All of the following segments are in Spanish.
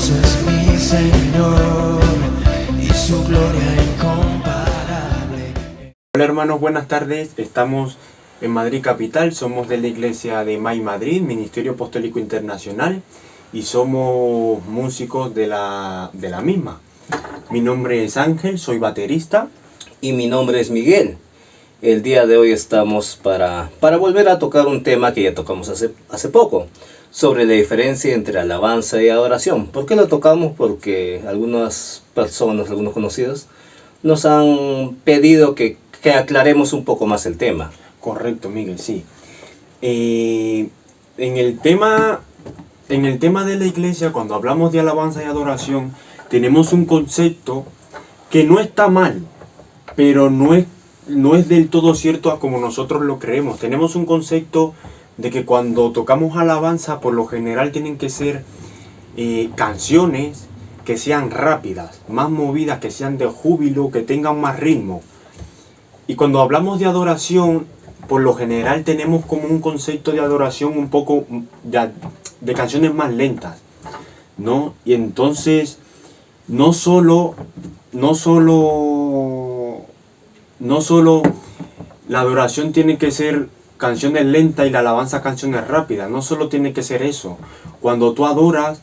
Jesús es mi Señor y su gloria incomparable. Hola hermanos, buenas tardes. Estamos en Madrid capital, somos de la iglesia de MAI Madrid, Ministerio Apostólico Internacional, y somos músicos de la misma. Mi nombre es Ángel, soy baterista. Y mi nombre es Miguel. El día de hoy estamos para volver a tocar un tema que ya tocamos hace poco, sobre la diferencia entre alabanza y adoración. ¿Por qué lo tocamos? Porque algunas personas, algunos conocidos, nos han pedido que aclaremos un poco más el tema. Correcto, Miguel, sí. En el tema de la iglesia, cuando hablamos de alabanza y adoración, tenemos un concepto que no está mal, pero no es del todo cierto a como nosotros lo creemos. Tenemos un concepto de que cuando tocamos alabanza, por lo general tienen que ser canciones que sean rápidas, más movidas, que sean de júbilo, que tengan más ritmo. Y cuando hablamos de adoración, por lo general tenemos como un concepto de adoración un poco de canciones más lentas, ¿no? Y entonces no solo la adoración tiene que ser canciones lentas y la alabanza canciones rápidas. No solo tiene que ser eso. Cuando tú adoras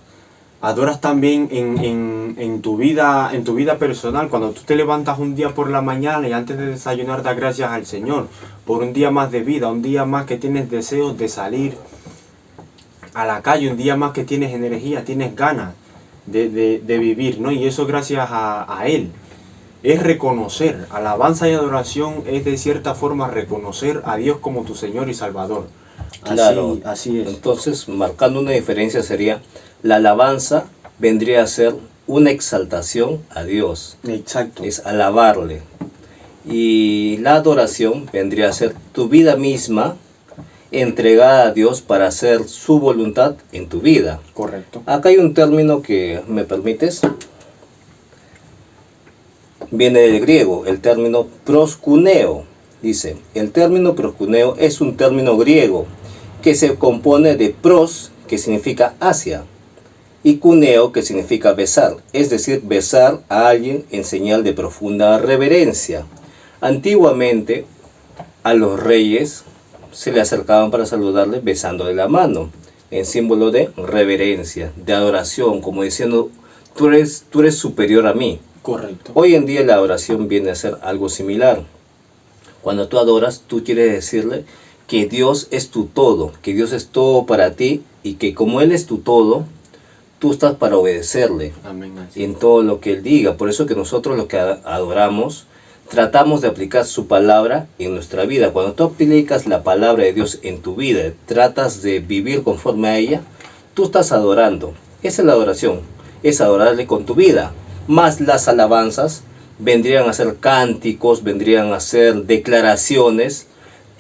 también en tu vida personal. Cuando tú te levantas un día por la mañana y antes de desayunar das gracias al Señor por un día más de vida, un día más que tienes deseos de salir a la calle, un día más que tienes energía, tienes ganas de vivir, ¿no? Y eso gracias a Él. Es reconocer, alabanza y adoración es de cierta forma reconocer a Dios como tu Señor y Salvador. Claro, así es. Entonces, marcando una diferencia sería, la alabanza vendría a ser una exaltación a Dios. Exacto. Es alabarle. Y la adoración vendría a ser tu vida misma entregada a Dios para hacer su voluntad en tu vida. Correcto. Acá hay un término que, ¿me permites? Viene del griego, el término proskuneo. Dice, el término proskuneo es un término griego que se compone de pros, que significa hacia, y kuneo, que significa besar, es decir, besar a alguien en señal de profunda reverencia. Antiguamente, a los reyes se le acercaban para saludarle besándole la mano, en símbolo de reverencia, de adoración, como diciendo, tú eres superior a mí. Correcto. Hoy en día la adoración viene a ser algo similar. Cuando tú adoras, tú quieres decirle que Dios es tu todo, que Dios es todo para ti y que como Él es tu todo, tú estás para obedecerle. Amén. En todo lo que Él diga. Por eso que nosotros los que adoramos, tratamos de aplicar su palabra en nuestra vida. Cuando tú aplicas la palabra de Dios en tu vida, tratas de vivir conforme a ella, tú estás adorando. Esa es la adoración, es adorarle con tu vida. Más las alabanzas vendrían a ser cánticos, vendrían a ser declaraciones,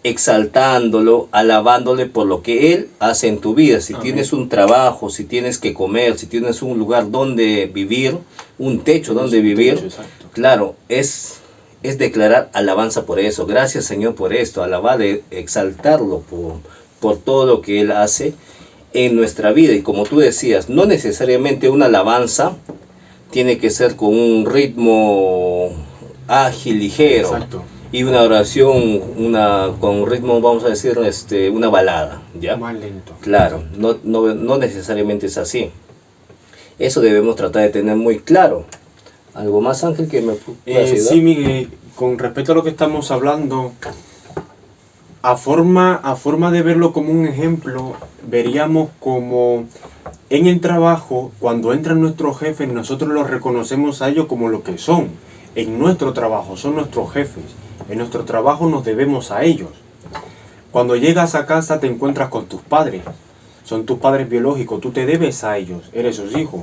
exaltándolo, alabándole por lo que Él hace en tu vida. Si tienes un trabajo, si tienes que comer, si tienes un lugar donde vivir, un techo donde vivir, claro, es declarar alabanza por eso. Gracias, Señor, por esto. Alabar, exaltarlo por todo lo que Él hace en nuestra vida. Y como tú decías, no necesariamente una alabanza tiene que ser con un ritmo ágil, ligero. Exacto. Y una oración con un ritmo, vamos a decir, una balada, ¿ya? Más lento. Claro, no necesariamente es así. Eso debemos tratar de tener muy claro. ¿Algo más, Ángel, que me puedas ayudar? Sí, Miguel, con respecto a lo que estamos hablando, a forma de verlo como un ejemplo, veríamos como en el trabajo, cuando entran nuestros jefes, nosotros los reconocemos a ellos como lo que son. En nuestro trabajo son nuestros jefes. En nuestro trabajo nos debemos a ellos. Cuando llegas a casa te encuentras con tus padres. Son tus padres biológicos, tú te debes a ellos, eres sus hijos.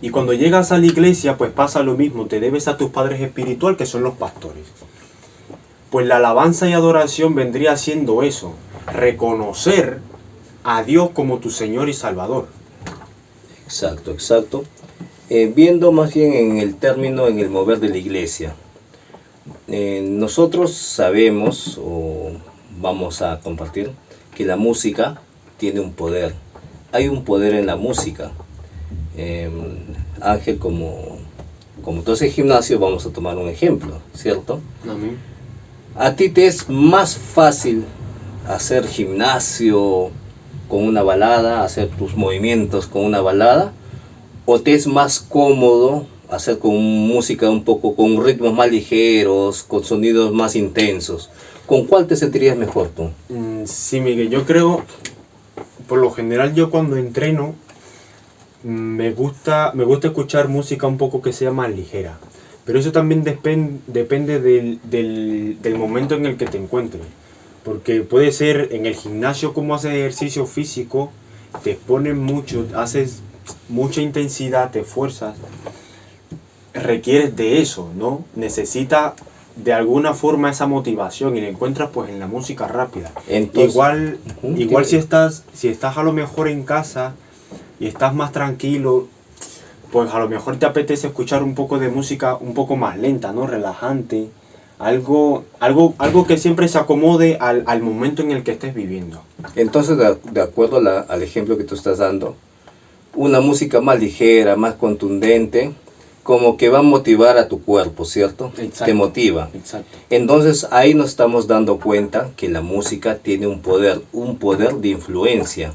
Y cuando llegas a la iglesia, pues pasa lo mismo, te debes a tus padres espirituales, que son los pastores. Pues la alabanza y adoración vendría siendo eso, reconocer a Dios como tu Señor y Salvador. Exacto, exacto. Viendo más bien en el término, en el mover de la iglesia. Nosotros sabemos, o vamos a compartir, que la música tiene un poder. Hay un poder en la música. Ángel, como tú haces gimnasio, vamos a tomar un ejemplo, ¿cierto? Amén. ¿A ti te es más fácil hacer gimnasio con una balada, hacer tus movimientos con una balada? ¿O te es más cómodo hacer con música un poco, con ritmos más ligeros, con sonidos más intensos? ¿Con cuál te sentirías mejor tú? Sí, Miguel, yo creo, por lo general yo cuando entreno, me gusta escuchar música un poco que sea más ligera. Pero eso también depende del momento en el que te encuentres. Porque puede ser en el gimnasio, como haces ejercicio físico, te expones mucho, haces mucha intensidad, te esfuerzas, requieres de eso, ¿no? Necesitas de alguna forma esa motivación y la encuentras pues en la música rápida. Entonces, igual si estás a lo mejor en casa y estás más tranquilo, pues a lo mejor te apetece escuchar un poco de música un poco más lenta, ¿no? Relajante, algo que siempre se acomode al momento en el que estés viviendo. Entonces, de acuerdo al ejemplo que tú estás dando, una música más ligera, más contundente, como que va a motivar a tu cuerpo, ¿cierto? Exacto. Te motiva. Exacto. Entonces ahí nos estamos dando cuenta que la música tiene un poder de influencia.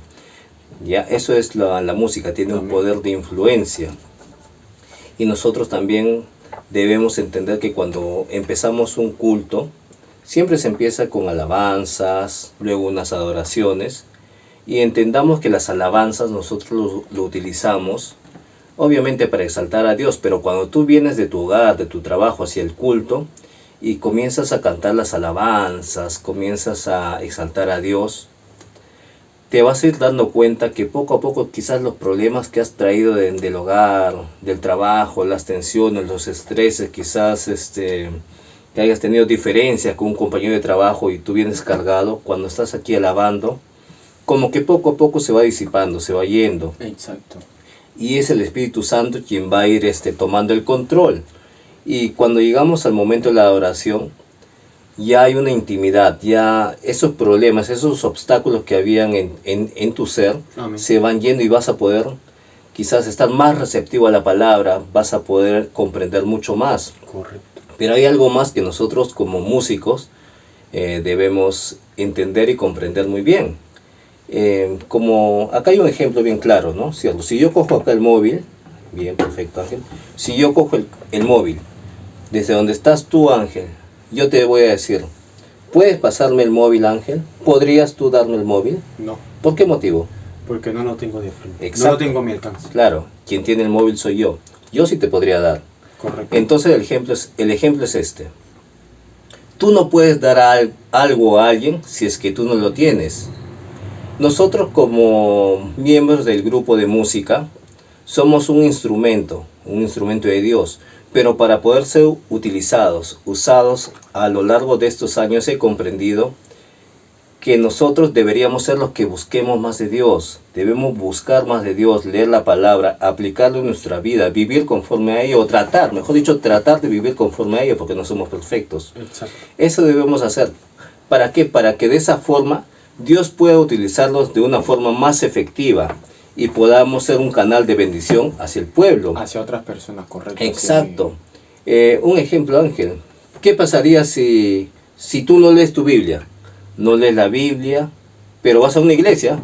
Ya, eso es la música, tiene un poder de influencia. Y nosotros también debemos entender que cuando empezamos un culto, siempre se empieza con alabanzas, luego unas adoraciones, y entendamos que las alabanzas nosotros lo utilizamos obviamente para exaltar a Dios, pero cuando tú vienes de tu hogar, de tu trabajo hacia el culto, y comienzas a cantar las alabanzas, comienzas a exaltar a Dios, te vas a ir dando cuenta que poco a poco quizás los problemas que has traído del hogar, del trabajo, las tensiones, los estreses, quizás que hayas tenido diferencias con un compañero de trabajo y tú vienes cargado, cuando estás aquí alabando, como que poco a poco se va disipando, se va yendo. Exacto. Y es el Espíritu Santo quien va a ir tomando el control. Y cuando llegamos al momento de la adoración, ya hay una intimidad, ya esos problemas, esos obstáculos que habían en tu ser, Amén, se van yendo y vas a poder quizás estar más receptivo a la palabra, vas a poder comprender mucho más. correcto. Pero hay algo más que nosotros como músicos debemos entender y comprender muy bien. Como acá hay un ejemplo bien claro, ¿no? ¿Cierto? Si yo cojo acá el móvil, bien, perfecto, Ángel. Si yo cojo el móvil, desde donde estás tú, Ángel, yo te voy a decir, ¿puedes pasarme el móvil, Ángel? ¿Podrías tú darme el móvil? No, ¿Por qué motivo? porque no lo tengo de frente. Exacto. No lo tengo a mi alcance. Claro, quien tiene el móvil soy yo. Yo sí te podría dar. Correcto. Entonces el ejemplo es este. Tú no puedes dar algo a alguien si es que tú no lo tienes. Nosotros como miembros del grupo de música somos un instrumento de Dios, pero para poder ser usados a lo largo de estos años he comprendido que nosotros deberíamos ser los que busquemos más de Dios, debemos buscar más de Dios, leer la palabra, aplicarlo en nuestra vida, vivir conforme a ello, o tratar de vivir conforme a ello, porque no somos perfectos. Exacto. Eso debemos hacer. ¿Para qué? Para que de esa forma Dios pueda utilizarlos de una forma más efectiva y podamos ser un canal de bendición hacia el pueblo. Hacia otras personas, correcto. Exacto. Un ejemplo, Ángel. ¿Qué pasaría si tú no lees tu Biblia? No lees la Biblia, pero vas a la iglesia,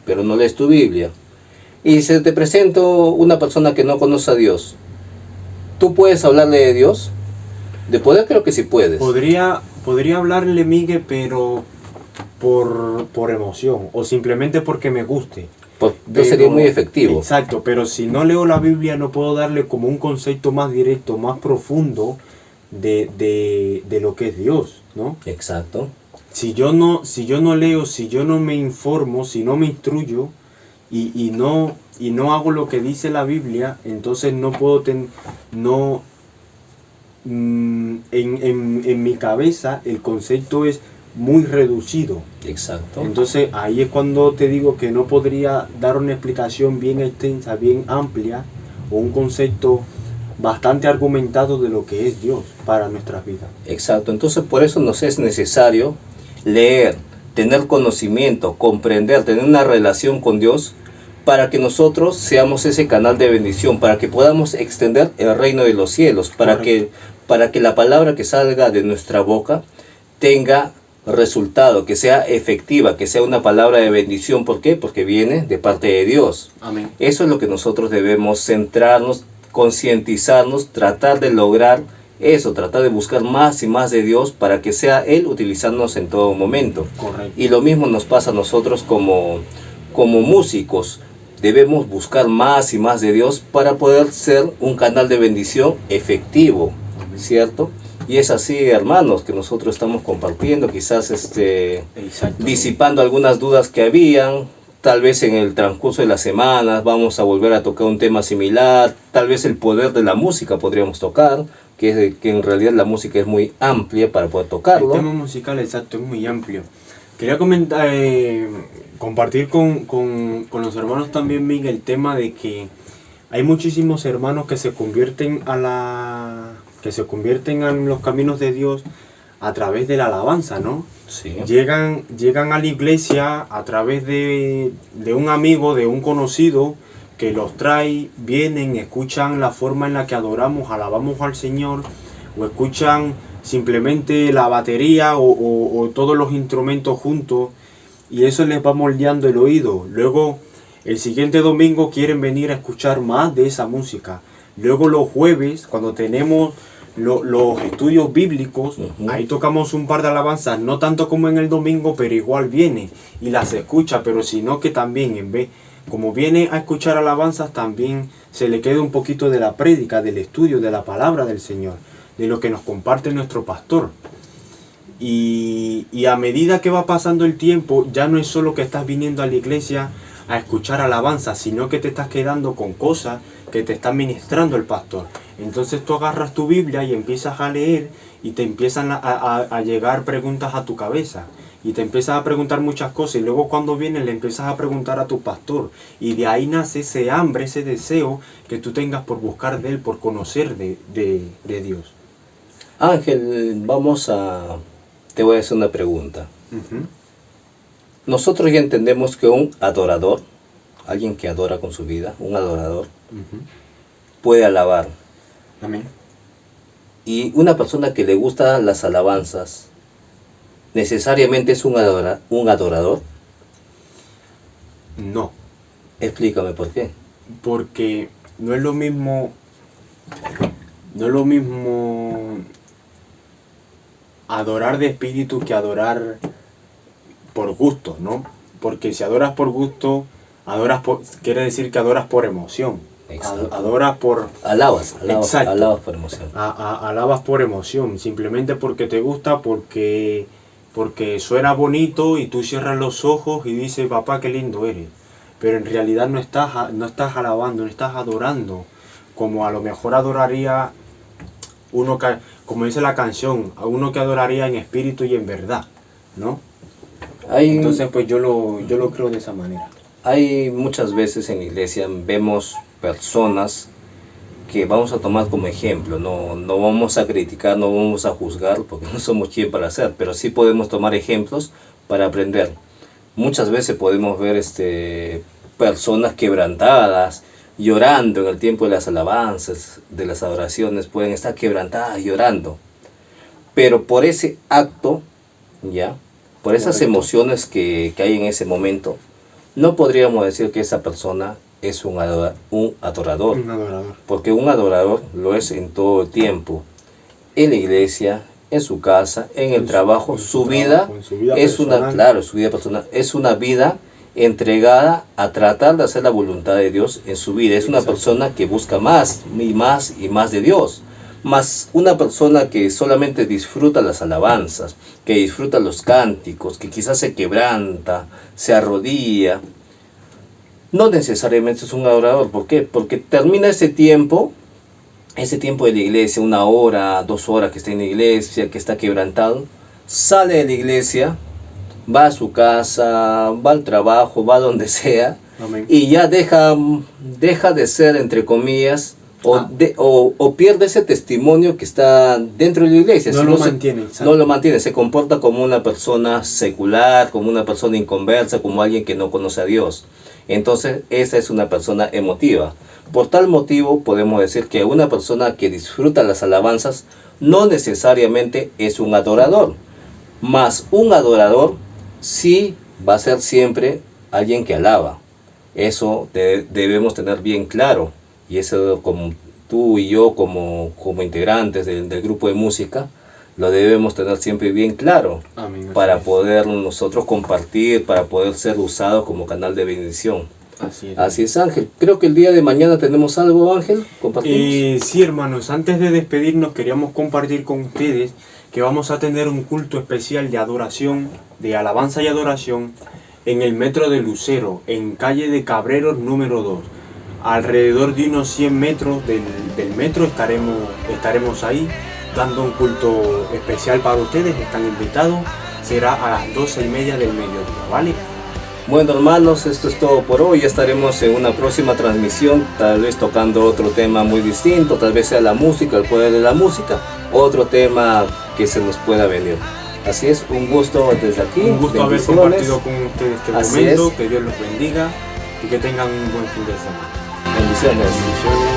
pero no lees tu Biblia. Y se te presenta una persona que no conoce a Dios. ¿Tú puedes hablarle de Dios? De poder creo que sí puedes. Podría hablarle, Miguel, pero por emoción o simplemente porque me guste. Yo sería muy efectivo. Exacto, pero si no leo la Biblia no puedo darle como un concepto más directo, más profundo de lo que es Dios, ¿no? Exacto. Si yo no leo, si yo no me informo, si no me instruyo y no hago lo que dice la Biblia, entonces no puedo en mi cabeza el concepto es muy reducido. Exacto. Entonces ahí es cuando te digo que no podría dar una explicación bien extensa, bien amplia o un concepto bastante argumentado de lo que es Dios para nuestras vidas. Exacto. Entonces por eso nos es necesario leer, tener conocimiento, comprender, tener una relación con Dios para que nosotros seamos ese canal de bendición, para que podamos extender el reino de los cielos, para que la palabra que salga de nuestra boca tenga resultado, que sea efectiva, que sea una palabra de bendición. ¿Por qué? Porque viene de parte de Dios. Amén. Eso es lo que nosotros debemos centrarnos, concientizarnos, tratar de lograr eso, tratar de buscar más y más de Dios para que sea Él utilizándonos en todo momento. Correcto. Y lo mismo nos pasa a nosotros como músicos. Debemos buscar más y más de Dios para poder ser un canal de bendición efectivo, ¿cierto? Y es así, hermanos, que nosotros estamos compartiendo, quizás disipando algunas dudas que habían. Tal vez en el transcurso de las semanas vamos a volver a tocar un tema similar. Tal vez el poder de la música podríamos tocar, que en realidad la música es muy amplia para poder tocarlo. El tema musical, exacto, es muy amplio. Quería comentar, compartir con los hermanos también, Miguel, el tema de que hay muchísimos hermanos que se convierten en los caminos de Dios a través de la alabanza, ¿no? Sí. Llegan a la iglesia a través de un amigo, de un conocido que los trae, vienen, escuchan la forma en la que adoramos, alabamos al Señor, o escuchan simplemente la batería o todos los instrumentos juntos, y eso les va moldeando el oído. Luego el siguiente domingo quieren venir a escuchar más de esa música. Luego los jueves, cuando tenemos los estudios bíblicos, ahí tocamos un par de alabanzas, no tanto como en el domingo, pero igual viene y las escucha, pero sino que también como viene a escuchar alabanzas, también se le queda un poquito de la prédica, del estudio, de la palabra del Señor, de lo que nos comparte nuestro pastor. Y a medida que va pasando el tiempo, ya no es solo que estás viniendo a la iglesia a escuchar alabanzas, sino que te estás quedando con cosas que te está ministrando el pastor. Entonces tú agarras tu Biblia y empiezas a leer y te empiezan a llegar preguntas a tu cabeza. Y te empiezas a preguntar muchas cosas, y luego cuando vienes le empiezas a preguntar a tu pastor. Y de ahí nace ese hambre, ese deseo que tú tengas por buscar de Él, por conocer de Dios. Ángel, te voy a hacer una pregunta. Nosotros ya entendemos que un adorador, alguien que adora con su vida, un adorador, puede alabar. Amén. Y una persona que le gustan las alabanzas, ¿necesariamente es un adorador? No. Explícame por qué. Porque no es lo mismo adorar de espíritu que adorar por gusto, ¿no? Porque si adoras por gusto, quiere decir que adoras por emoción. Exacto. Adoras por... Alabas Exacto. por emoción. Alabas por emoción, simplemente porque te gusta, porque suena bonito y tú cierras los ojos y dices, papá, qué lindo eres. Pero en realidad no estás alabando, no estás adorando, como a lo mejor adoraría uno que, como dice la canción, a uno que adoraría en espíritu y en verdad, ¿no? Entonces pues yo lo creo de esa manera. Hay muchas veces en la iglesia vemos personas que vamos a tomar como ejemplo, no vamos a criticar, no vamos a juzgar, porque no somos quien para hacer, pero sí podemos tomar ejemplos para aprender. Muchas veces podemos ver personas quebrantadas, llorando en el tiempo de las alabanzas, de las adoraciones, pueden estar quebrantadas, llorando. Pero por ese acto, por esas emociones que hay en ese momento, no podríamos decir que esa persona es un adorador. Un adorador. Porque un adorador lo es en todo el tiempo. En la iglesia, en su casa, en el trabajo, su vida es una vida entregada a tratar de hacer la voluntad de Dios en su vida. Es una persona que busca más y más y más de Dios. Más una persona que solamente disfruta las alabanzas, que disfruta los cánticos, que quizás se quebranta, se arrodilla, no necesariamente es un adorador. ¿Por qué? Porque termina ese tiempo de la iglesia, 1 hora, 2 horas que está en la iglesia, que está quebrantado, sale de la iglesia, va a su casa, va al trabajo, va a donde sea, Amén. Y ya deja de ser, entre comillas, o pierde ese testimonio que está dentro de la iglesia. No lo mantiene, se comporta como una persona secular, como una persona inconversa, como alguien que no conoce a Dios. Entonces, esa es una persona emotiva. Por tal motivo, podemos decir que una persona que disfruta las alabanzas no necesariamente es un adorador. Mas un adorador sí va a ser siempre alguien que alaba. Eso debemos tener bien claro. Y eso, como tú y yo, como integrantes del grupo de música, lo debemos tener siempre bien claro. Amén. Para poder nosotros compartir, para poder ser usados como canal de bendición. Así es, Ángel. Creo que el día de mañana tenemos algo, Ángel. ¿Compartimos? Sí, hermanos, antes de despedirnos queríamos compartir con ustedes que vamos a tener un culto especial de adoración, de alabanza y adoración en el metro de Lucero, en calle de Cabreros número 2. Alrededor de unos 100 metros del metro estaremos ahí dando un culto especial para ustedes. Están invitados. Será a las 12:30 del mediodía, ¿vale? Bueno, hermanos, esto es todo por hoy. Ya estaremos en una próxima transmisión, tal vez tocando otro tema muy distinto, tal vez sea la música, el poder de la música, otro tema que se nos pueda venir. Así es, un gusto desde aquí. Un gusto haber compartido con ustedes este Así momento. es. Que Dios los bendiga y que tengan un buen fin de semana. Bendiciones. Bendiciones.